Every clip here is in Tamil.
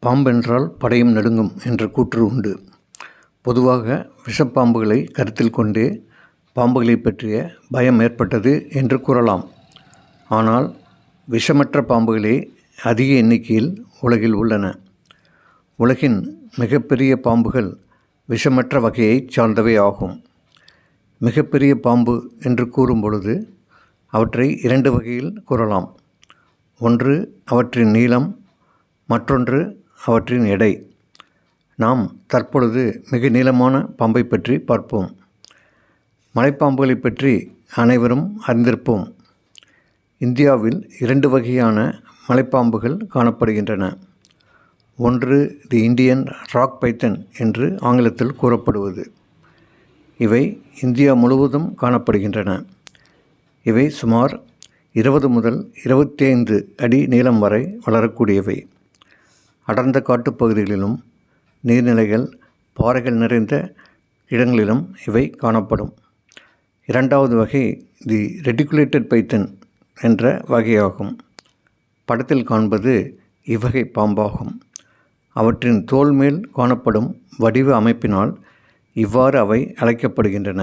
பாம்பென்றால் படையும் நடுங்கும் என்ற கூற்று உண்டு. பொதுவாக விஷப்பாம்புகளை கருத்தில் கொண்டே பாம்புகளை பற்றிய பயம் ஏற்பட்டது என்று கூறலாம். ஆனால் விஷமற்ற பாம்புகளே அதிக எண்ணிக்கையில் உலகில் உள்ளன. உலகின் மிகப்பெரிய பாம்புகள் விஷமற்ற வகையைச் சார்ந்தவை ஆகும். மிகப்பெரிய பாம்பு என்று கூறும் பொழுது அவற்றை 2 வகையில் கூறலாம். ஒன்று அவற்றின் நீளம், மற்றொன்று அவற்றின் எடை. நாம் தற்பொழுது மிக நீளமான பாம்பை பற்றி பார்ப்போம். மலைப்பாம்புகளை பற்றி அனைவரும் அறிந்திருப்போம். இந்தியாவில் 2 வகையான மலைப்பாம்புகள் காணப்படுகின்றன. ஒன்று தி இந்தியன் ராக் பைத்தன் என்று ஆங்கிலத்தில் கூறப்படுவது. இவை இந்தியா முழுவதும் காணப்படுகின்றன. இவை சுமார் 20 முதல் 25 அடி நீளம் வரை வளரக்கூடியவை. அடர்ந்த காட்டுப்பகுதிகளிலும் நீர்நிலைகள், பாறைகள் நிறைந்த இடங்களிலும் இவை காணப்படும். 2வது வகை தி ரெட்டிகுலேட்டட் பைத்தன் என்ற வகையாகும். படத்தில் காண்பது இவ்வகை பாம்பாகும். அவற்றின் தோல் மேல் காணப்படும் வடிவ அமைப்பினால் இவ்வாறு அவை அழைக்கப்படுகின்றன.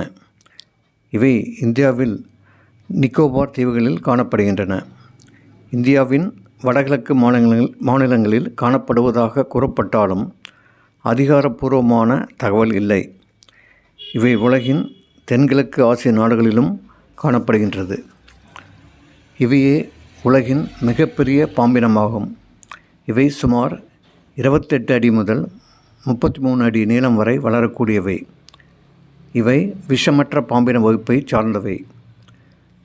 இவை இந்தியாவில் நிக்கோபார் தீவுகளில் காணப்படுகின்றன. இந்தியாவின் வடகிழக்கு மாநிலங்களில் காணப்படுவதாக கூறப்பட்டாலும் அதிகாரப்பூர்வமான தகவல் இல்லை. இவை உலகின் தென்கிழக்கு ஆசிய நாடுகளிலும் காணப்படுகின்றது. இவையே உலகின் மிகப்பெரிய பாம்பினமாகும். இவை சுமார் 28 அடி முதல் 33 அடி நீளம் வரை வளரக்கூடியவை. இவை விஷமற்ற பாம்பின வகுப்பை சார்ந்தவை.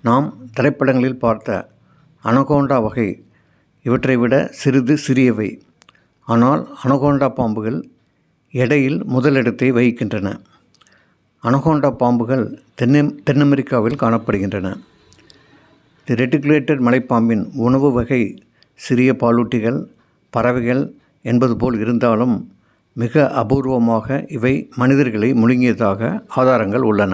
நாம் திரைப்படங்களில் பார்த்த அனகோண்டா வகை இவற்றை விட சிறிது சிறியவை. ஆனால் அனகோண்டா பாம்புகள் எடையில் முதலிடத்தை வகிக்கின்றன. அனகோண்டா பாம்புகள் தென் அமெரிக்காவில் காணப்படுகின்றன. தி ரெட்டிகுலேட்டட் மலைப்பாம்பின் உணவு வகை சிறிய பாலூட்டிகள், பறவைகள் என்பது போல் இருந்தாலும் மிக அபூர்வமாக இவை மனிதர்களை முழுங்கியதாக ஆதாரங்கள் உள்ளன.